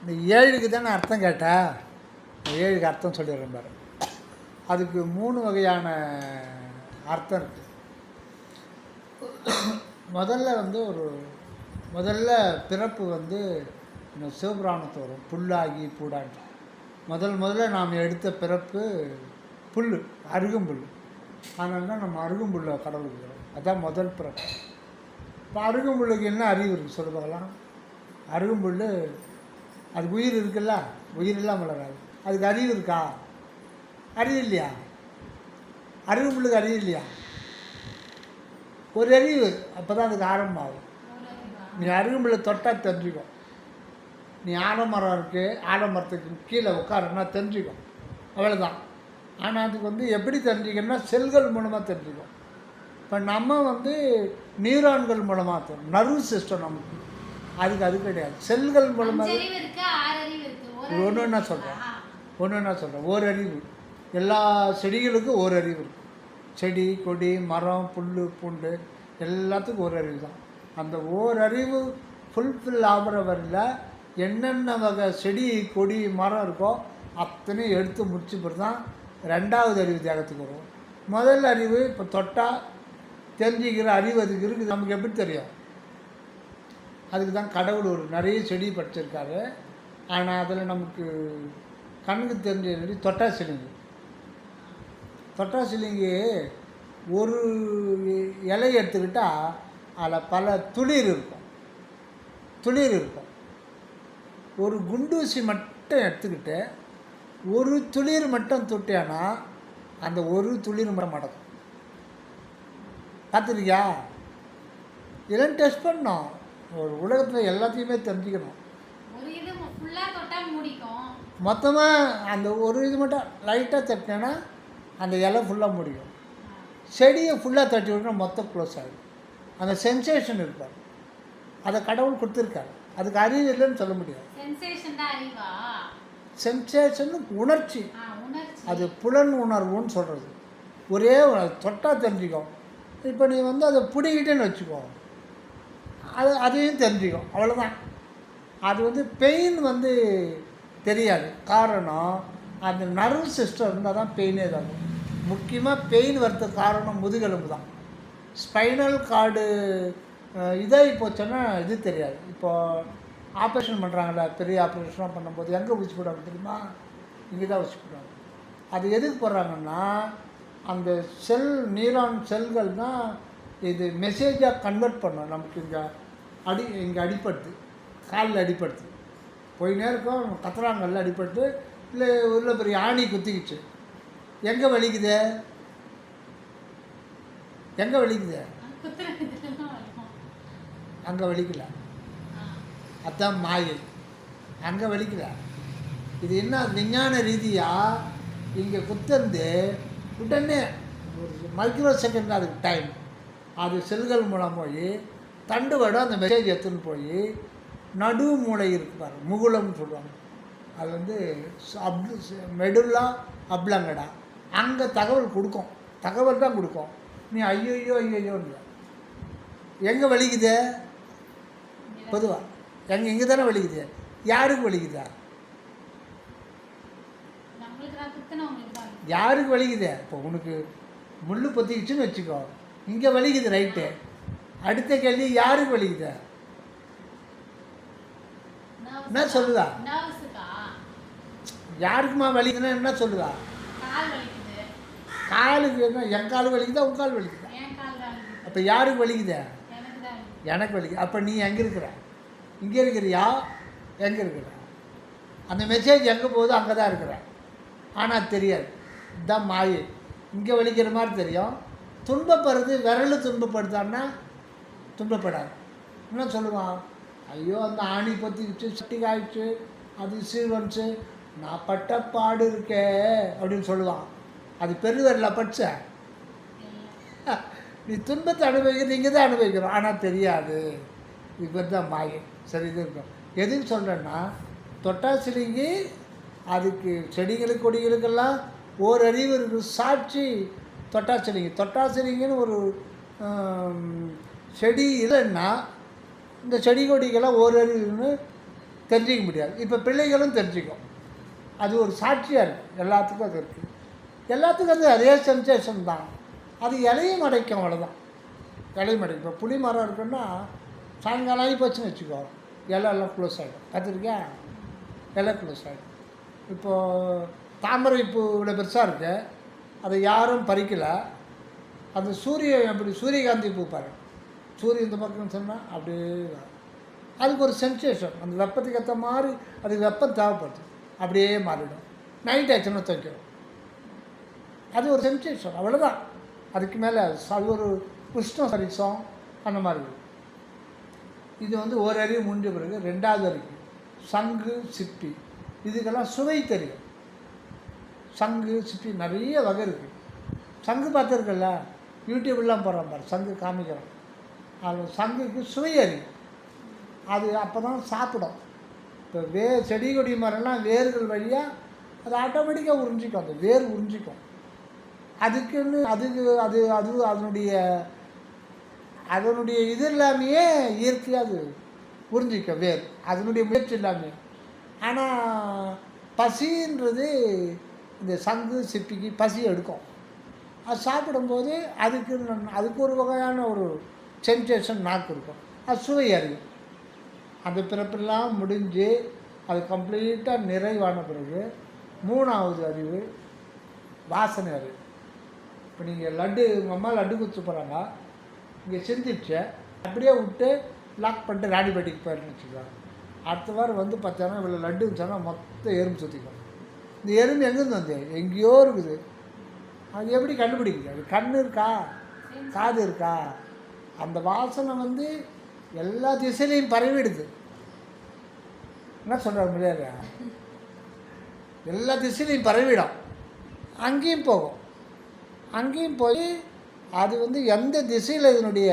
இந்த 7க்கு தானே அர்த்தம் கேட்டால் 7க்கு அர்த்தம் சொல்லிடுறேன் பாரு. அதுக்கு 3 வகையான அர்த்தம் இருக்குது. முதல்ல பிறப்பு இந்த சிவபுராணத்தை வரும், புல்லாகி பூடான்னு. முதல்ல நாம் எடுத்த பிறப்பு புல், அருகம்புல். அதனால தான் நம்ம அருகம்புல்லை கடவுளுக்கு வரும். அதுதான் முதல் பிறப்பு. இப்போ அருகம்புல்லுக்கு என்ன அறிவு இருக்குது சொல்ல பார்க்கலாம். அருகம்புல் அதுக்கு உயிர் இருக்குல்ல, உயிர் இல்லாமல் வளராது. அதுக்கு அறிவு இருக்கா? அறிவு இல்லையா? அருகம்புல்லுக்கு அறிவு இல்லையா? ஒரு அறிவு. அப்போ தான் அதுக்கு ஆரம்பம் ஆகும். நீ அருகம்புல்லை தொட்டால் தெரிஞ்சுக்கும். நீ ஆலமரம் இருக்குது, ஆலமரத்துக்கு கீழே உட்காருன்னா தெரிஞ்சுக்கும், அவ்வளோதான். ஆனால் அதுக்கு எப்படி தெரிஞ்சுக்கணும்னா செல்கள் மூலமாக தெரிஞ்சுக்கும். இப்போ நம்ம நியூரான்கள் மூலமாக தெரியும், நர்வ் சிஸ்டம் நமக்கு. அது கிடையாது, செல்கள் மூலமாக. ஒன்று என்ன சொல்கிறேன், ஓர் அறிவு. எல்லா செடிகளுக்கும் ஓர் அறிவு இருக்குது. செடி கொடி மரம் புல் பூண்டு எல்லாத்துக்கும் ஒரு அறிவு தான். அந்த ஓரறிவு ஃபுல்ஃபில் ஆகிற வரையில் என்னென்ன வகை செடி கொடி மரம் இருக்கோ அத்தனையும் எடுத்து முடிச்சு பிறகு தான் 2வது அறிவு தேகத்துக்கு வரும். முதல் அறிவு இப்போ தொட்டால் தெரிஞ்சிக்கிற அறிவு அதுக்கு இருக்குது. நமக்கு எப்படி தெரியும்? அதுக்கு தான் கடவுள் ஒரு நிறைய செடி படிச்சிருக்காரு. ஆனால் அதில் நமக்கு கண்ணுக்கு தெரிஞ்ச தொட்டாசிலிங்கி ஒரு இலையை எடுத்துக்கிட்டால் அதில் பல துளிர் இருக்கும். ஒரு குண்டூசி மட்டும் எடுத்துக்கிட்டு ஒரு துளிர் மட்டும் தொட்டியானா அந்த ஒரு துளிர் மட்டும் மடக்கும். பார்த்துருக்கியா? இதெல்லாம் டெஸ்ட் பண்ணோம். ஒரு உலகத்தில் எல்லாத்தையுமே தெரிஞ்சுக்கணும். மொத்தமாக அந்த ஒரு இது மட்டும் லைட்டாக தட்டினேன்னா அந்த இலை ஃபுல்லாக முடியும். செடியை ஃபுல்லாக தட்டி விட்டா மொத்தம் க்ளோஸ் ஆகிடும். அந்த சென்சேஷன் இருப்பார், அதை கடவுள் கொடுத்துருக்காரு. அதுக்கு அறிவு இல்லைன்னு சொல்ல முடியாது. சென்சேஷன் உணர்ச்சி, அது புலன் உணர்வுன்னு சொல்கிறது. ஒரே தொட்டால் தெரிஞ்சுக்கும். இப்போ நீ அதை பிடிக்கிட்டேன்னு வச்சுக்கோ, அதையும் தெரிஞ்சுக்கும், அவ்வளோதான். அது பெயின் தெரியாது. காரணம் அந்த நர்வ் சிஸ்டம் இருந்தால் தான் பெயினே தாகும். முக்கியமாக பெயின் வரதுக்கு காரணம் முதுகெலும்பு தான். ஸ்பைனல் கார்டு இதாகி போச்சுன்னா இது தெரியாது. இப்போது ஆப்ரேஷன் பண்ணுறாங்களே, பெரிய ஆப்ரேஷனாக பண்ணும்போது எங்கே ஊசி போடுவாங்க தெரியுமா? இங்கே தான் ஊசி போடுவாங்க. அது எதுக்கு போடுறாங்கன்னா அந்த நியூரான் செல்கள் தான் இது மெசேஜாக கன்வெர்ட் பண்ணும். நமக்கு இங்கே அடிப்படுது, காலில் அடிப்படுது, போயினே இருக்கும், கத்துறாங்கல்ல, அடிப்பட்டு இல்லை உள்ள பெரிய ஆணி குத்திக்கிச்சு. எங்கே வலிக்குது? அங்கே வலிக்கல, அதுதான் மாயை. அங்கே வலிக்கல. இது என்ன விஞ்ஞான ரீதியாக இங்கே குத்தந்து உடனே ஒரு மைக்ரோ செகண்ட் அதுக்கு டைம். அது செல்கள் மூலம் போய் தண்டு வடம் அந்த மெசேஜ் எடுத்துன்னு போய் நடு மூளை இருப்பார், முகுளம்னு சொல்லுவாங்க. அது மெடுல்லா அப்ளங்கடா, அங்கே தகவல் தான் கொடுக்கும். நீ ஐயோன்னு எங்கே வலிக்குது? பொதுவாக இங்கே தானே வலிக்குது. யாருக்கு வலிக்குதா? யாருக்கு வலிக்குது? இப்போ உனக்கு முள் பொத்திக்கிச்சுன்னு வச்சுக்கோ, இங்கே வலிக்குது, ரைட்டு. அடுத்த கேள்வி, யாருக்கு வலிக்குது? என்ன சொல்லுதா? யாருக்குமா வலிக்குதுன்னா என்ன சொல்லுதா? காலுக்கு என்ன? என் கால் வலிக்குதா, உன் கால் வலிக்குதா? அப்போ யாருக்கு வலிக்குது? எனக்கு வலிக்குது. அப்போ நீ எங்கே இருக்கிற? இங்கே இருக்கிறியா, எங்கே இருக்கிற? அந்த மெசேஜ் எங்கே போகுதோ அங்கே தான் இருக்கிற. ஆனால் தெரியாது. இதுதான் மாயை. இங்கே வலிக்கிற மாதிரி தெரியும். துன்பப்படுறது, விரல் துன்பப்படுத்தான்னா துன்பப்படாது. என்ன சொல்லுவான்? ஐயோ அந்த ஆணி பற்றிக்கிச்சு, சட்டி காய்ச்சி, அது சீவன்ஸு, நான் பட்ட பாடு இருக்கே அப்படின்னு சொல்லுவான். அது பெருவரில் படிச்ச நீ துன்பத்தை அனுபவிக்கிறது இங்கே தான் அனுபவிக்கிறோம், ஆனால் தெரியாது. இது தான் மாயை. சரி, இது இருக்கும். எதுக்கு சொல்கிறேன்னா, தொட்டாசிலிங்கி அதுக்கு செடிகளுக்கு கொடிகளுக்கெல்லாம் ஓரறிவு இருக்குது. சாட்சி தொட்டாசிலிங்கின்னு ஒரு செடி இல்லைன்னா இந்த செடி கொடிக்கெல்லாம் ஓரறிவுன்னு தெரிஞ்சிக்க முடியாது. இப்போ பிள்ளைகளும் தெரிஞ்சுக்கும். அது ஒரு சாட்சியாக இருக்குது. எல்லாத்துக்கும் அது இருக்குது. எல்லாத்துக்கும் அது அதே சென்சேஷன் தான். அது இலையும் அடைக்கும், அவ்வளோதான். இலையும் அடைக்கும். இப்போ புளி மரம் இருக்குன்னா சாயங்காலம் ஆகி போச்சுன்னு வச்சுக்கோ, எல்லாம் க்ளோஸ் ஆகிடும். பார்த்துருக்கியா? இலை க்ளோஸ் ஆகிடும். இப்போது தாமரை பூ இவ்வளோ பெருசாக இருக்குது, அதை யாரும் பறிக்கலை. அந்த அப்படி சூரியகாந்தி பூ பாருங்கள், சூரியன் இந்த பக்கம் சொன்னால் அப்படியே அதுக்கு ஒரு சென்சேஷன். அந்த வெப்பத்துக்கு ஏற்ற மாதிரி அதுக்கு வெப்பம் தேவைப்படுது, அப்படியே மாறிடும். நைட் ஆச்சுன்னா துவைக்கிறோம். அது ஒரு சென்சேஷன், அவ்வளோதான். அதுக்கு மேலே அது ஒரு உஷ்ண சரிசம் அந்த மாதிரி. இது ஒரு அறிவு முடிஞ்ச பிறகு ரெண்டாவது அறிவு சங்கு சிப்பி. இதுக்கெல்லாம் சுவை தெரியும். சங்கு சிப்பி நிறைய வகை இருக்குது. சங்கு பார்த்துருக்கல, யூடியூப்லாம் போடுறான் பாரு, சங்கு காமிக்கிறோம். அது சங்குக்கு சுவை அறியும். அது அப்போ தான் சாப்பிடும். இப்போ செடி கொடி மரம்லாம் வேர்கள் வழியாக அது ஆட்டோமேட்டிக்காக உறிஞ்சிக்கும். அந்த வேர் உறிஞ்சிக்கும். அதுக்குன்னு அதனுடைய இது இல்லாமையே இயற்கையாக அது உறிஞ்சிக்கும் வேர், அதனுடைய முயற்சி இல்லாமல். ஆனால் பசின்றது இந்த சங்கு சிப்பிக்கு பசி எடுக்கும். அது சாப்பிடும்போது அதுக்கு ஒரு வகையான ஒரு சென்சேஷன் நாக்கு இருக்கும். அது சுவை அறியும். அந்த பிறப்பெல்லாம் முடிஞ்சு அது கம்ப்ளீட்டாக நிறைவான பிறகு மூணாவது அறிவு வாசனை அறிவு. இப்போ நீங்கள் உங்கள் அம்மா லட்டு குத்து போகிறாங்க, இங்கே சிந்திச்சு அப்படியே விட்டு லாக் பண்ணிட்டு ராணிப்பேட்டைக்கு போயிடுன்னு வச்சுக்கலாம். அடுத்த வாரம் பார்த்தோன்னா இவ்வளோ லட்டு சொன்னால் மொத்தம் எறும்பு சுற்றிக்கும். இந்த எறும்பு எங்கேருந்து எங்கேயோ இருக்குது. அது எப்படி கண்டுபிடிக்குது? அது கண் இருக்கா, காது இருக்கா? அந்த வாசனை எல்லா திசையிலையும் பரவிடுது. என்ன சொல்கிறார் முடியாது? எல்லா திசையிலையும் பரவிடும். அங்கேயும் போகும். அங்கேயும் போய் அது எந்த திசையில் இதனுடைய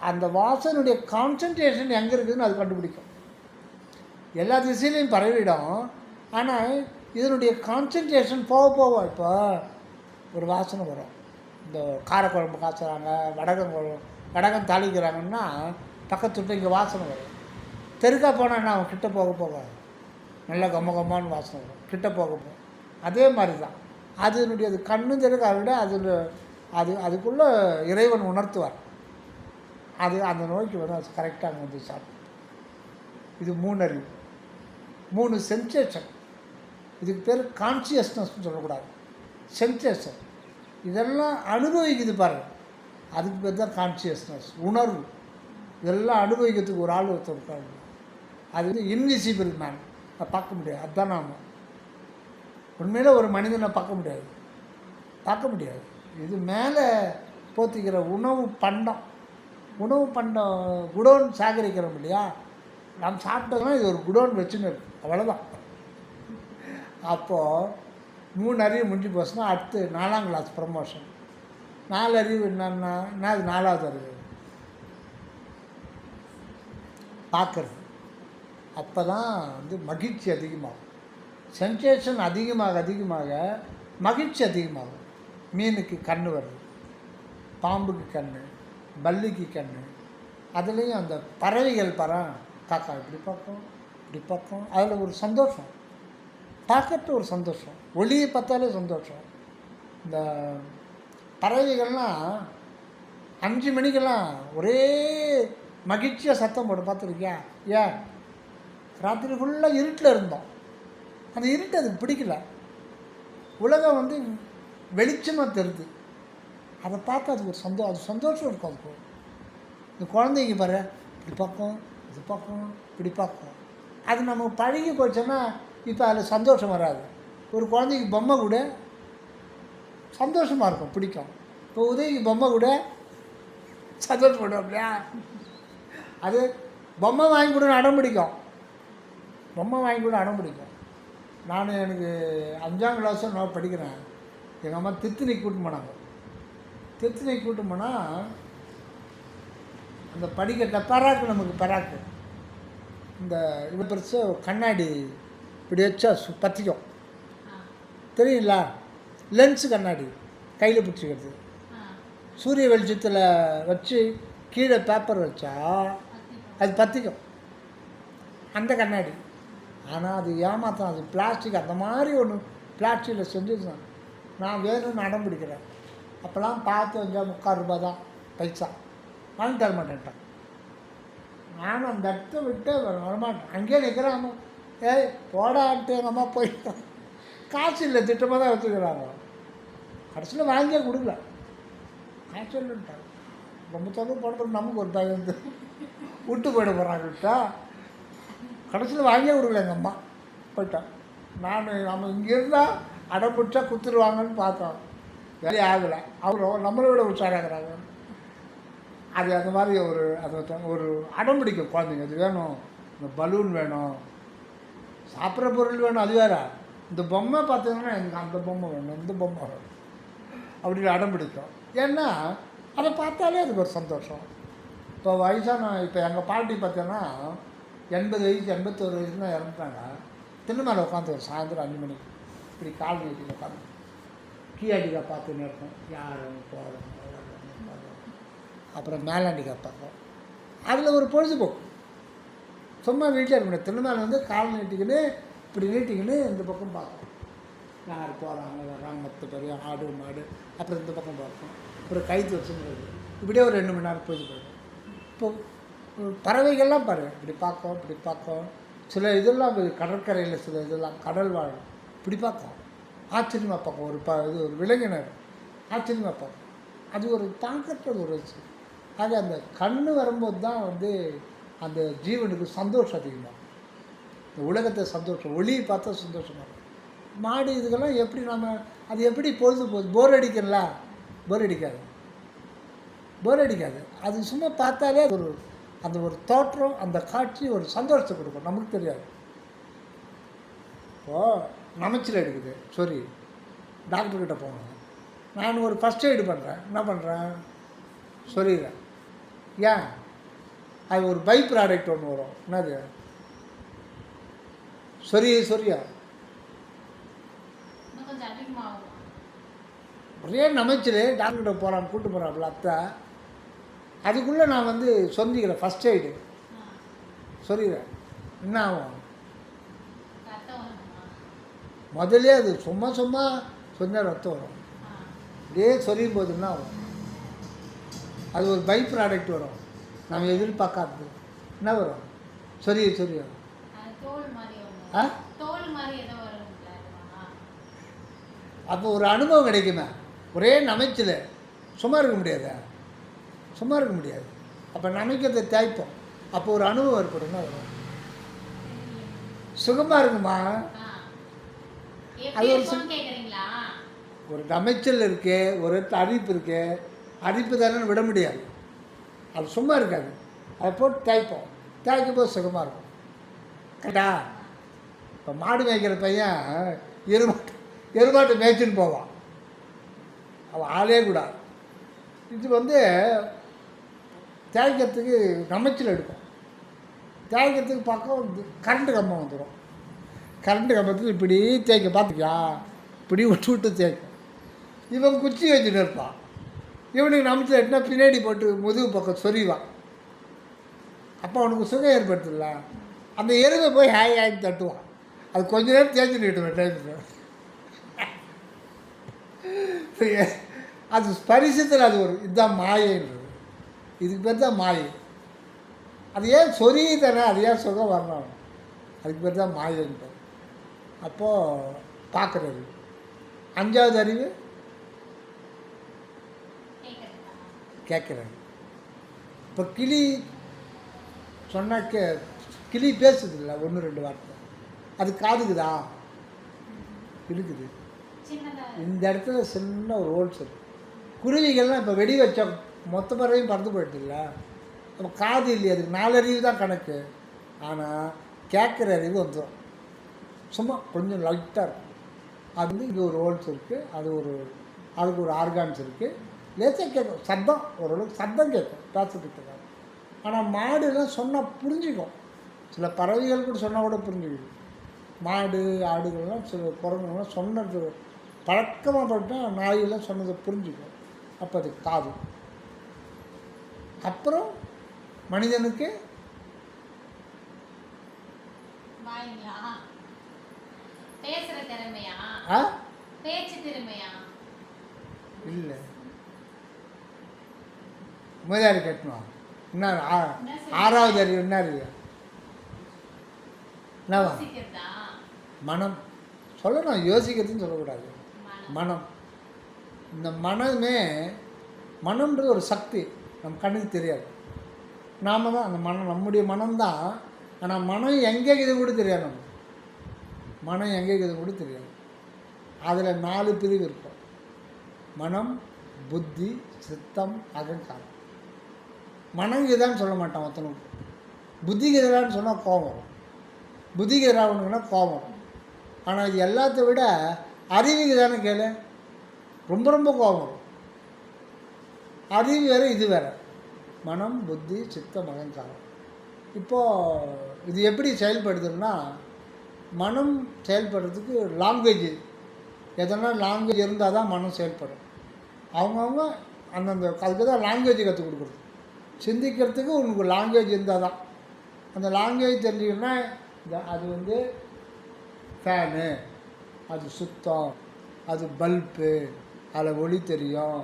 அந்த வாசனுடைய கான்சன்ட்ரேஷன் எங்கே இருக்குதுன்னு அது கண்டுபிடிக்கும். எல்லா திசையிலையும் பரவிடும். ஆனால் இதனுடைய கான்சன்ட்ரேஷன் போக இப்போ ஒரு வாசனை வரும். இந்த காரக்குழம்பு காய்ச்சுறாங்க, வடகம் தாளிக்கிறாங்கன்னா பக்கத்துட்டு இங்கே வாசனை வரும். தெருக்கா போனால் அவன் கிட்ட போக நல்லா கம்மன்னு வாசனை வரும். கிட்ட போக அதே மாதிரி தான் அதனுடைய அது கண்ணும் தெருக்கா விட அதுக்குள்ளே இறைவன் உணர்த்துவார். அந்த நோய்க்கு அது கரெக்டாக அங்கே சாப்பிடும். இது 3 அறிவு, 3 சென்சேஷன். இதுக்கு பேர் கான்சியஸ்னஸ்ன்னு சொல்லக்கூடாது, சென்சேஷன். இதெல்லாம் அனுபவிக்குது பாருங்கள், அதுக்கு பேர் தான் கான்சியஸ்னஸ், உணர்வு. இதெல்லாம் அனுபவிக்கிறதுக்கு ஒரு ஆள் ஒருத்தர் இருக்காங்க. அது இன்விசிபிள் மேன், அதை பார்க்க முடியாது. அதுதான் நாம் உண்மையில் ஒரு மனிதனை பார்க்க முடியாது. இது மேலே போத்திக்கிற உணவு பண்டம் குடோன் சேகரிக்கிறோம் இல்லையா, நாம் சாப்பிட்டோம்னா இது ஒரு குடோன் வச்சுன்னு இருக்கு, அவ்வளோதான். அப்போது 3 அறிவு முடிஞ்சு போச்சுன்னா அடுத்து 4ஆம் கிளாஸ் ப்ரமோஷன். 4 அறிவு என்னன்னா அது 4வது அறிவு பார்க்குறது. அப்போ தான் மகிழ்ச்சி அதிகமாகும். சென்சேஷன் அதிகமாக மகிழ்ச்சி அதிகமாகும். மீனுக்கு கண் வருது, பாம்புக்கு கண், பல்லிக்கு கண். அதுலேயும் அந்த பறவைகள் காக்கா இப்படி பார்க்கும். அதில் ஒரு சந்தோஷம், பார்க்கறது ஒரு சந்தோஷம். ஒளியை பார்த்தாலே சந்தோஷம். இந்த பறவைகள்லாம் 5 மணிக்கெல்லாம் ஒரே மகிழ்ச்சியாக சத்தம் போடும், பார்த்துருக்கியா? ஏன்? ராத்திரி ஃபுல்லாக இருட்டில் இருந்தோம். அந்த இருட்டு அதுக்கு பிடிக்கல. உலகம் வெளிச்சமாக தெரியுது. அதை பார்த்து அதுக்கு ஒரு சந்தோஷம் இருக்கும். அதுக்கு இந்த குழந்தைங்க பாரு, இப்படி பார்க்கும், இது பார்க்கும், இப்படி பார்க்கும். அது நமக்கு பழகி போச்சோன்னா இப்போ அதில் சந்தோஷம் வராது. ஒரு குழந்தைக்கு பொம்மை கூட சந்தோஷமாக இருக்கும், பிடிக்கும். இப்போ உதவிக்கு பொம்மை கூட சந்தோஷப்படும் அப்படியா? அது பொம்மை வாங்கி கூட அடம் பிடிக்கும். நான் எனக்கு 5ஆம் கிளாஸும் நான் படிக்கிறேன். எங்கள் அம்மா திருத்தணிக்கு கூட்டு போனால் அந்த படிக்கட்டில் பராக்கு இந்த இது பெருசு கண்ணாடி இப்படி வச்சா பற்றிக்கும், தெரியுங்களா? லென்ஸு கண்ணாடி கையில் பிடிச்சிக்கிறது. சூரிய வெளிச்சத்தில் வச்சு கீழே பேப்பர் வச்சா அது பற்றிக்கும். அந்த கண்ணாடி. ஆனால் அது ஏமாத்தான், அது பிளாஸ்டிக். அந்த மாதிரி ஒன்று பிளாஸ்டிக்கில் செஞ்சுருந்தான். நான் வேணும்னு அடம் பிடிக்கிறேன். அப்போல்லாம் பார்த்து வந்தால் 3/4 ரூபா தான் பைசா. வாங்கி தர மாட்டேன்ட்டான். நானும் அந்த இடத்த விட்டு வரமாட்டேன். அங்கேயே நிற்கிறாங்க. ஏய் போடான்ட்டு எங்கள் அம்மா போயிட்டான். காசு இல்லை, திட்டமாக தான் வச்சுக்கிறாங்க. கடைசியில் வாங்கியே கொடுக்கல. காசு இல்லைன்ட்டாங்க. ரொம்ப தொகை போட நமக்கு ஒரு பையன் வந்து விட்டு போயிட போகிறாங்கட்டா. கடைசியில் வாங்கியே கொடுக்கல எங்கள் அம்மா, போயிட்டான். நான் நம்ம இங்கே இருந்தால் அடம் பிடிச்சா குத்துருவாங்கன்னு பார்த்தோம். வேலையே ஆகலை. அவரும் நம்மளை விட உற்சாராகிறாங்க. அது அந்த மாதிரி ஒரு அடம் பிடிக்கும் குழந்தைங்க. அது வேணும், இந்த பலூன் வேணும், சாப்பிட்ற பொருள் வேணும். அது வேறு. இந்த பொம்மை பார்த்தீங்கன்னா எனக்கு அந்த பொம்மை வேணும், இந்த பொம்மை வேணும் அப்படின்னு அடம் பிடிக்கும். ஏன்னா அதை பார்த்தாலே அதுக்கு ஒரு சந்தோஷம். இப்போ இப்போ எங்கள் பாட்டி பார்த்தோன்னா 80 வயசு 81 வயசு தான் இறந்துட்டாங்க. திண்ணை உட்காந்து ஒரு சாயந்தரம் 5 மணிக்கு இப்படி கால் நீட்டில் உட்காந்து கீழடிக்கா பார்த்துன்னு இருக்கும். யாரும் போகிறோம், அப்புறம் மேலாண்டிக்கா பார்ப்போம். அதில் ஒரு பொழுதுபோக்கு. சும்மா வீட்டில் இருக்க முடியாது. திண்ணை வந்து கால் நீட்டிக்கின்னு இப்படி நீட்டிக்கின்னு இந்த பக்கம் பார்ப்போம். யார் போகிறாங்க வர்றாங்க, 10 பேர், ஆடு மாடு. அப்புறம் இந்த பக்கம் பார்ப்போம். அப்புறம் கைத்து வச்சுங்கிறது. இப்படியே ஒரு 2 மணி நேரம் போயிடும். இப்போ பறவைகள்லாம் பாருங்கள், இப்படி பார்க்கும், இப்படி பார்க்கும். சில இதெல்லாம் கடற்கரையில் சில இதெல்லாம் கடல் வாழும், இப்படி பார்க்கும். ஆச்சரியமாக பார்க்கும். இது ஒரு விலங்கினர் ஆச்சரியமாக பார்க்கும். அது ஒரு பார்க்கறது ஒரு வச்சு. ஆக அந்த கண் வரும்போது தான் வந்து அந்த ஜீவனுக்கு சந்தோஷம் அதிகமாக. இந்த உலகத்தை சந்தோஷம், ஒளியை பார்த்தா சந்தோஷமாக இருக்கும். மாடு இதுக்கெல்லாம் எப்படி அது எப்படி பொழுது போகுது? போர் அடிக்கல? போர் அடிக்காது, போர் அடிக்காது. அது சும்மா பார்த்தாலே அந்த ஒரு தோற்றம், அந்த காட்சி ஒரு சந்தோஷத்தை கொடுக்கும். நமக்கு தெரியாது. இப்போது நமைச்சல் எடுக்குது, சரி, டாக்டர்கிட்ட போகணும். நான் ஒரு ஃபஸ்ட் எய்டு பண்ணுறேன். என்ன பண்ணுறேன்? சொல்லிடுறேன். ஏன்? அது ஒரு பை ப்ராடக்ட் ஒன்று வரும். என்னது? சொரியா ஒரே நமைச்சல். டாக்டர்கிட்ட போகிறான்னு கூப்பிட்டு போகிறாப்புல அத்தை. அதுக்குள்ளே நான் வந்து சொந்திக்கிறேன் ஃபஸ்ட் எய்டு சொல்லிடுறேன். என்ன ஆகும்? முதலே அது சும்மா சொன்ன ரத்தம் வரும். இதே சொல்லியும் போது என்ன ஆகும்? அது ஒரு பை ப்ராடக்ட் வரும், நம்ம எதிர்பார்க்காதது. என்ன வரும்? சொரிய அப்போ ஒரு அனுபவம் கிடைக்குமே. ஒரே நமைச்சல் சும்மா இருக்க முடியாது, சும்மா இருக்க முடியாது. அப்போ நமைக்கிறதை தேய்ப்போம். அப்போ ஒரு அனுபவம் ஏற்படும்னா வரும். சுகமாக இருக்குமா? அது ஒரு நமைச்சல் இருக்கு, ஒரு அரிப்பு இருக்கு. அரிப்பு தானே விட முடியாது, அது சும்மா இருக்காது. அதை போட்டு தேய்ப்போம். தேய்க்கும் போது சுகமாக இருக்கும். கரெக்டா? இப்போ மாடு மேய்க்கிற பையன் எருமாட்டு மேய்ச்சின்னு போவான். அவன் ஆளே கூடாது. இது வந்து தேய்க்கிறதுக்கு நமைச்சல் எடுக்கும். தேய்க்கிறதுக்கு பக்கம் கரண்ட்டு கம்பம் வந்துடும். கரண்ட்டு கம்பத்தில் இப்படி தேய்க்க பார்த்துக்கியா, இப்படி விட்டு தேய்க்கும். இவன் குச்சி வச்சுட்டு இருப்பான். இவனுக்கு நமைச்சல் எடுத்துனா பின்னாடி போட்டு முதுகு பக்கம் சொறிவான். அப்போ அவனுக்கு சுகம் ஏற்படுத்தல. அந்த எருமை போய் ஹாய் தட்டுவான். அது கொஞ்ச நேரம் தேய்ச்சிட்டு டைம். அது ஸ்பரிசத்தில் அது ஒரு இதுதான் மாயன்றது. இதுக்கு பேர் தான் மாயை. அது ஏன் சொரிய தானே, அது ஏன் சுகம் வரணும்? அதுக்கு பேர் தான் மாயன்றது. அப்போது பார்க்குறது. 5வது அறிவு கேட்குறது. இப்போ கிளி சொன்னாக்க கிளி பேசுது இல்லை, 1-2 வார்த்தை. அது காதுக்குதா? இருக்குது. இந்த இடத்துல சின்ன ஒரு ஹோல்ஸ் இருக்குது. குருவிகள்லாம் இப்போ வெடி வச்ச மொத்த பறவையும் பறந்து போயிடுது இல்லை. அப்போ காது இல்லையா, அதுக்கு 4 அறிவு தான் கணக்கு. ஆனால் கேட்குற அறிவு வந்துடும். சும்மா கொஞ்சம் லைட்டாக இருக்கும். அது வந்து இங்கே ஒரு ஹோல்ஸ் இருக்குது. அதுக்கு ஒரு ஆர்கான்ஸ் இருக்குது. லேசாக கேட்கும், சத்தம் ஓரளவுக்கு சத்தம் கேட்கும் பேசுறதுக்கு. ஆனால் மாடுலாம் சொன்னால் புரிஞ்சுக்கும். சில பறவைகள் கூட சொன்னால் கூட புரிஞ்சுக்குது. மாடு ஆடுகள்லாம் சில குரங்குலாம் சொன்னது பழக்கமாக பட்டால் நாயெல்லாம் சொன்னதை புரிஞ்சுக்கும். அப்போ அது காது. அப்புறம் மனிதனுக்கு இல்லை முதலாளி கட்டணும். என்ன 6வது அறிவு என்ன அறிவு? என்னவா? மனம் சொல்லணும். யோசிக்கிறதுன்னு சொல்லக்கூடாது. மனம். இந்த மனம்ன்றது ஒரு சக்தி, நம்ம கண்ணுக்கு தெரியாது. நாம் தான் அந்த மனம், நம்முடைய மனம்தான். ஆனால் மனம் எங்கே இது கூட தெரியாது. நம்ம மனம் எங்கே இது கூட தெரியாது. அதில் 4 பிரிவு இருக்கும். மனம், புத்தி, சித்தம், அகங்காரம். மனங்குதான்னு சொல்ல மாட்டான் ஒருத்தனுக்கு. புத்திக்குதான்னு சொன்னால் கோபம் வரும். புத்திக்குதாவனுக்குன்னா கோபம் வரும். ஆனால் இது எல்லாத்த விட அறிவுக்குதானே கேளு, ரொம்ப ரொம்ப கோபம் வரும். அறிவு வேறு, இது வேறு. மனம், புத்தி, சித்தம், அகங்காரம். இப்போது இது எப்படி செயல்படுதுன்னா, மனம் செயல்படுறதுக்கு லாங்குவேஜ், எதனா லாங்குவேஜ் இருந்தால் தான் மனம் செயல்படும். அவங்கவுங்க அந்தந்த அதுக்கு தான் லாங்குவேஜ் கற்றுக் கொடுக்குறது. சிந்திக்கிறதுக்கு உனக்கு லாங்குவேஜ் இருந்தால் தான். அந்த லாங்குவேஜ் தெரிஞ்சிங்கன்னா அது வந்து ஃபேனு, அது சுத்தம், அது பல்பு, அதில் ஒளி தெரியும்,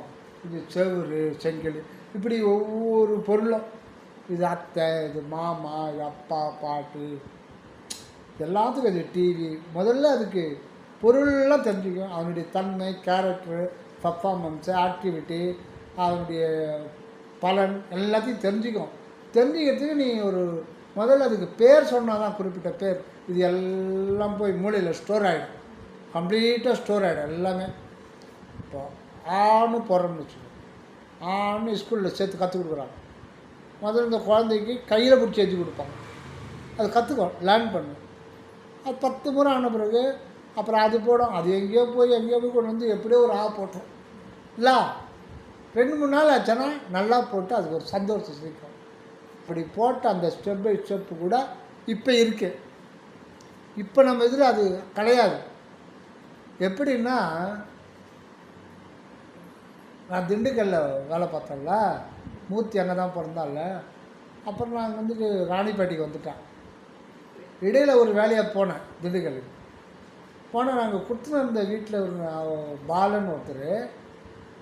இது செவுரு, செங்கல், இப்படி ஒவ்வொரு பொருளும், இது அத்தை, இது மாமா, இது அப்பா, பாட்டு, எல்லாத்துக்கும் அது டிவி. முதல்ல அதுக்கு பொருளெலாம் தெரிஞ்சுக்கும். அவனுடைய தன்மை, கேரக்டரு, பர்ஃபார்மன்ஸு, ஆக்டிவிட்டி, அவனுடைய பலன் எல்லாத்தையும் தெரிஞ்சுக்கும். தெரிஞ்சுக்கிறதுக்கு நீ முதல்ல அதுக்கு பேர் சொன்னால் தான், குறிப்பிட்ட பேர். இது எல்லாம் போய் மூளையில் ஸ்டோர் ஆகிடும், கம்ப்ளீட்டாக ஸ்டோர் ஆகிடும் எல்லாமே. இப்போ ஆணு போகிறோம்னு வச்சுக்கோ, ஆணு ஸ்கூலில் சேர்த்து கற்றுக் கொடுக்குறாங்க. முதல்ல இந்த குழந்தைக்கு கையில் பிடிச்சி எழுதி கொடுப்பாங்க. அது கற்றுக்கோ, லேர்ன் பண்ணு. அது 10 முறை ஆன பிறகு அப்புறம் அது போடும். அது எங்கேயோ போய் கொண்டு வந்து எப்படியோ ஒரு போட்டோம் இல்லை, 2-3 நாள் ஆச்சுன்னா நல்லா போட்டு அதுக்கு ஒரு சந்தோஷம் சேர்க்கும். இப்படி போட்ட அந்த ஸ்டெப் பை ஸ்டெப்பு கூட இப்போ இருக்கு. இப்போ நம்ம இதில் அது கிடையாது. எப்படின்னா, நான் திண்டுக்கல்லில் வேலை பார்த்தேன்ல, மூர்த்தி அங்கே தான் பிறந்தால. அப்புறம் நான் வந்து ராணிப்பேட்டைக்கு வந்துட்டேன். இடையில் ஒரு வேலையாக போனேன் திண்டுக்கல்லுக்கு. போனால் நாங்கள் கொடுத்துன்னு இருந்த வீட்டில் ஒரு பாலன் ஒருத்தர்,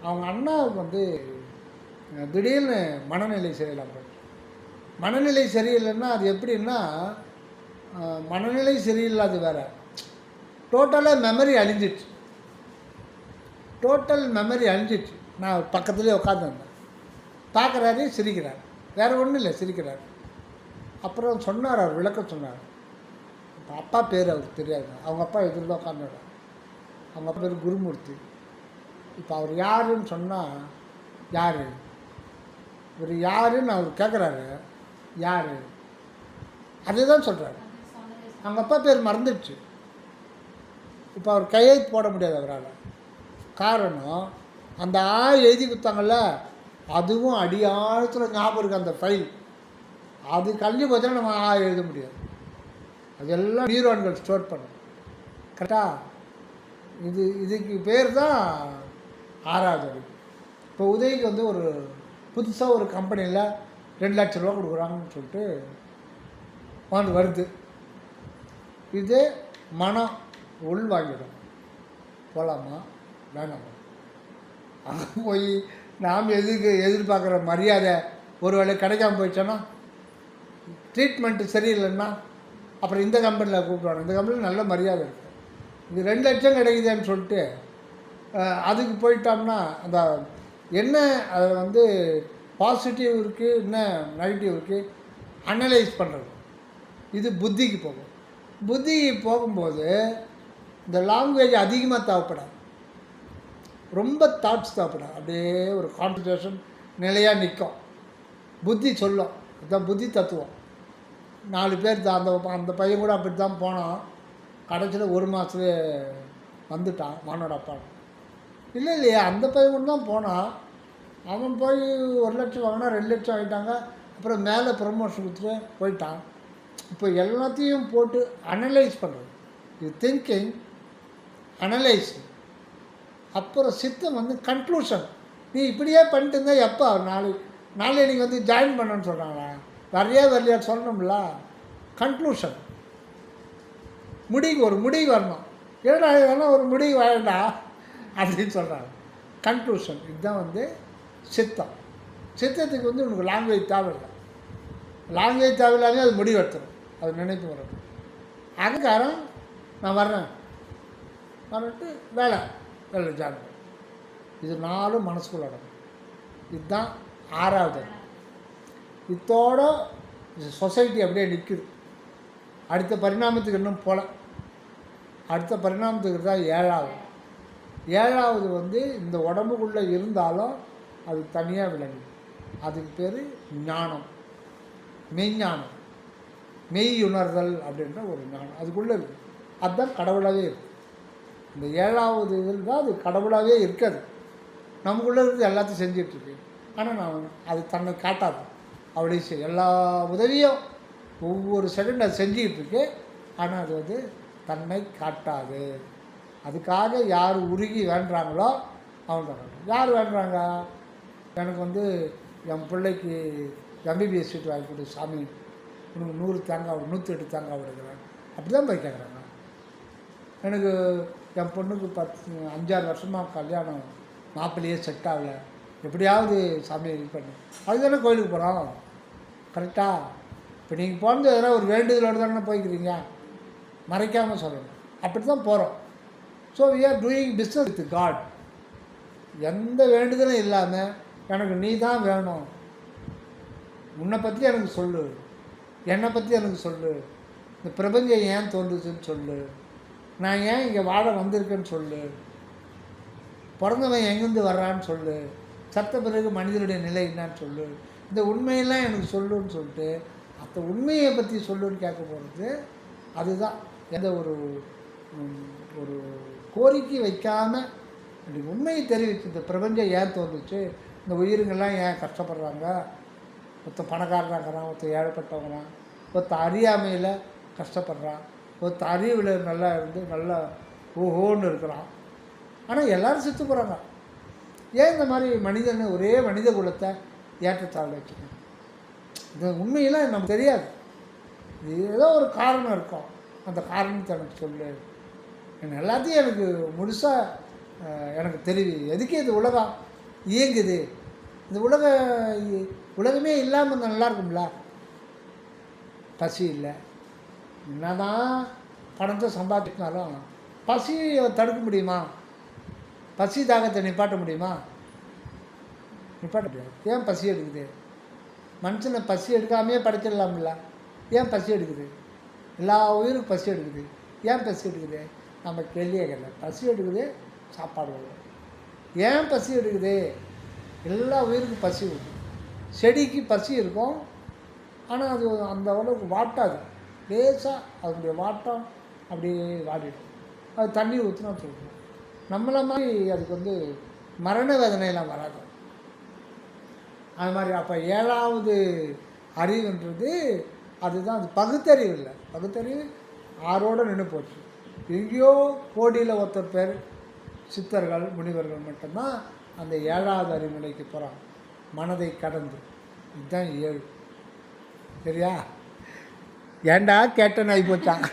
அவங்க அண்ணாவுக்கு வந்து திடீர்னு மனநிலை சரியில்லாமல் போயிடுச்சு. மனநிலை சரியில்லைன்னா அது எப்படின்னா, மனநிலை சரியில்லாது வேறு, டோட்டலாக மெமரி அழிஞ்சிடுச்சு. டோட்டல் மெமரி அழிஞ்சிடுச்சு. நான் பக்கத்துலேயே உட்காந்துருந்தேன். பார்க்குறாரு, சிரிக்கிறார், வேறு ஒன்றும் இல்லை, சிரிக்கிறார். அப்புறம் சொன்னார், அவர் விளக்கம் சொன்னார். இப்போ அப்பா பேர் அவருக்கு தெரியாது. அவங்க அப்பா எதிர்தான் உட்காந்துடுறார். அவங்க அப்பா பேர் குருமூர்த்தி. இப்போ அவர் யாருன்னு சொன்னால், யார் இவர் யாருன்னு அவர் கேட்குறாரு, யார் அதுதான் சொல்கிறாரு. அவங்க அப்பா பேர் மறந்துடுச்சு. இப்போ அவர் கையெழுத்து போட முடியாது அவரால். காரணம், அந்த எழுதி கொடுத்தாங்கல்ல, அதுவும் அடியாழத்தில் ஞாபகம் இருக்குது. அந்த ஃபைல் அது கல்வி போச்சுன்னா நம்ம எழுத முடியாது. அதெல்லாம் நியூரான்கள் ஸ்டோர் பண்ணும். கரெக்டாக? இதுக்கு பேர் தான் 6வது அறிவு. இப்போ உதவிக்கு வந்து ஒரு புதுசாக ஒரு கம்பெனியில் 2 லட்ச ரூபா கொடுக்குறாங்கன்னு சொல்லிட்டு வருது. இது மனம் உள் வாங்கிடும். போகலாமா வேணாமா? அங்கே போய் நாம் எதிர்பார்க்குற மரியாதை ஒரு வேளை கிடைக்காம போயிடுச்சோன்னா, ட்ரீட்மெண்ட்டு சரியில்லைன்னா அப்புறம் இந்த கம்பெனியில் கூப்பிடுவாங்க. இந்த கம்பெனியில் நல்ல மரியாதை இருக்குது. இது 2 லட்சம் கிடைக்குதுன்னு சொல்லிட்டு அதுக்கு போயிட்டோம்னா, அந்த என்ன அதில் வந்து பாசிட்டிவ் இருக்குது, என்ன நெகட்டிவ் இருக்குது, அனலைஸ் பண்ணுறது. இது புத்திக்கு போகும். புத்திக்கு போகும்போது இந்த லாங்குவேஜ் அதிகமாக தேவைப்படாது, ரொம்ப தாட்ஸ் தேவைப்படாது. அப்படியே ஒரு கான்சன்ட்ரேஷன் நிலையாக நிற்கும். புத்தி சொல்லும். அதுதான் புத்தி தத்துவம். 4 பேர் தான். அந்த பையன் கூட அப்படி தான் போனான். கடைசியில் 1 மாதத்துலேயே வந்துட்டான் மானோட அப்பா. இல்லையா, அந்த பையன் கூட தான் போனான். அவன் போய் 1 லட்சம் வாங்கினா 2 லட்சம் ஆகிட்டாங்க. அப்புறம் மேலே ப்ரமோஷன் கொடுத்துட்டு போயிட்டான். இப்போ எல்லாத்தையும் போட்டு அனலைஸ் பண்ணுறது. இது திங்கிங், அனலைஸ். அப்புறம் சித்தம் வந்து கன்க்ளூஷன். நீ இப்படியே பண்ணிட்டு இருந்தால் எப்போ நாளைக்கு வந்து ஜாயின் பண்ணணும்னு சொல்கிறாங்களா, வரலையா சொல்லணும்ல. கன்க்ளூஷன். முடிக்கு ஒரு முடிவு வரணும். ஏன்னா இதெல்லாம் ஒரு முடிவு வேண்டாம் அப்படின்னு சொல்கிறாங்க. கன்க்ளூஷன் இதுதான் வந்து சித்தம். சித்தத்துக்கு வந்து உனக்கு லாங்குவேஜ் தேவையில்லை. லாங்குவேஜ் தேவையில்லாமே அது முடிவு எடுத்துடும். அது நினைப்பு வரும். அகங்காரம் நான் வர்றேன் வந்துட்டு வேலை ஜாயின். இது 4 மனசுக்குள்ள அடங்கும். இதுதான் 6வது. இதோட சொசைட்டி அப்படியே நிற்குது. அடுத்த பரிணாமத்துக்கு இன்னும் போல. அடுத்த பரிணாமத்துக்கு தான் 7வது. 7வது வந்து இந்த உடம்புக்குள்ளே இருந்தாலும் அது தனியாக விளங்குது. அதுக்கு பேர் ஞானம், மெய்ஞானம், மெய்யுணர்தல் அப்படின்ற ஒரு ஞானம் அதுக்குள்ளே இருக்குது. அதுதான் கடவுளாகவே இருக்குது. இந்த 7வது இதில் தான் அது கடவுளாகவே இருக்காது. நமக்குள்ளே இருந்து எல்லாத்தையும் செஞ்சிட்ருக்கு. ஆனால் நான் அது தன்னை காட்டாது. அப்படி எல்லா உதவியும் ஒவ்வொரு செகண்ட் அது செஞ்சுக்கிட்டுருக்கு. ஆனால் அது வந்து தன்னை காட்டாது. அதுக்காக யார் உருகி வேண்டுறாங்களோ அவங்க தராங்க. யார் வேண்டுறாங்க? எனக்கு வந்து என் பிள்ளைக்கு எம்பிபிஎஸ் சீட் வாங்கி கொடு சாமி, உனக்கு 100 தேங்காய் 108 தேங்காய் விடுக்கிறேன் அப்படி தான் போய் கேட்குறாங்க. எனக்கு என் பொண்ணுக்கு 5-6 வருஷமாக கல்யாணம் மாப்பிள்ளையே செட் ஆகலை, எப்படியாவது சாமியை இது பண்ணு. அதுதானே கோயிலுக்கு போகிறோம். கரெக்டாக? இப்போ நீங்கள் போனது எதனா ஒரு வேண்டுதலோடு தானே போய்க்கிறீங்க, மறைக்காமல் சொல்லணும். அப்படி தான் போகிறோம். So we are doing business with God. எந்த வேண்டுதலும் இல்லாமல் எனக்கு நீ தான் வேணும், உன்னை பற்றி எனக்கு சொல்லு, என்னை பற்றி எனக்கு சொல்லு, இந்த பிரபஞ்சம் ஏன் தோன்றுச்சுன்னு சொல்லு, நான் ஏன் இங்கே வாழ வந்திருக்கேன்னு சொல்லு, பிறந்தவன் எங்கேருந்து வர்றான்னு சொல்லு, சத்த பிறகு மனிதனுடைய நிலை என்னான்னு சொல்லு, இந்த உண்மையெல்லாம் எனக்கு சொல்லுன்னு சொல்லிட்டு அந்த உண்மையை பற்றி சொல்லுன்னு கேட்க போகிறது. அதுதான் எந்த ஒரு ஒரு கோரிக்கை வைக்காமல் அப்படி உண்மையை தெரிவிச்சு, இந்த பிரபஞ்சம் ஏன் தோன்றுச்சு, இந்த உயிர்கள்லாம் ஏன் கஷ்டப்படுறாங்க, ஒருத்தன் பணக்காரனாக இருக்கிறான், ஒருத்தன் ஏழைப்பட்டவங்களாம், ஒருத்தன் அறியாமையில் கஷ்டப்படுறான், ஒருத்தன் அறிவில் நல்லா இருந்து நல்லா ஓஹோன்னு இருக்கிறான். ஆனால் எல்லோரும் செத்து போகிறாங்க. ஏன் இந்த மாதிரி மனிதன் ஒரே மனித குலத்தை ஏற்றத்தாழ்வு வச்சுக்கணும்? இந்த உண்மையெல்லாம் நமக்கு தெரியாது. இது ஏதோ ஒரு காரணம் இருக்கும். அந்த காரணத்தை எனக்கு சொல்லு, எல்லாத்தையும் எனக்கு முழுசாக எனக்கு தெரிவி. எதுக்கு இந்த உலகம் இயங்குது? இந்த உலகமே இல்லாமல் நல்லா இருக்கும்ல. பசி இல்லை, என்னதான் பணத்தை சம்பாதிச்சினாலும் பசியை தடுக்க முடியுமா? பசி தாகத்தை நிப்பாட்ட முடியுமா? நிப்பாட்ட முடியாது. ஏன் பசி எடுக்குது? மனுஷனை பசி எடுக்காமையே படைச்சிடலாம்ல. ஏன் பசி எடுக்குது? எல்லா உயிருக்கும் பசி எடுக்குது. ஏன் பசி எடுக்குது? நம்ம கேள்வியே கேட்கல. பசி எடுக்குது, சாப்பாடு வரும். ஏன் பசி எடுக்குது? எல்லா உயிருக்கும் பசி இருக்கும். செடிக்கு பசி இருக்கும், ஆனால் அது அந்த அளவுக்கு வாட்டாது. லேசாக அதனுடைய வாட்டம் அப்படியே வாடிடும். அது தண்ணி ஊற்றினா சொல்லுவோம். நம்மளை மாதிரி அதுக்கு வந்து மரண வேதனையெல்லாம் வராது. அது மாதிரி அப்போ 7வது அறிவுன்றது அதுதான். அது பகுத்தறிவு இல்லை. பகுத்தறிவு 6ஓடு நின்று போச்சு. எங்கேயோ கோடியில் ஒருத்தர் பேர் சித்தர்கள் முனிவர்கள் மட்டும்தான் அந்த 7வது அறிவுநிலைக்கு போகிறாங்க, மனதை கடந்து. இதுதான் 7. சரியா? ஏண்டா கேட்டேன்னு ஆகி போச்சான்.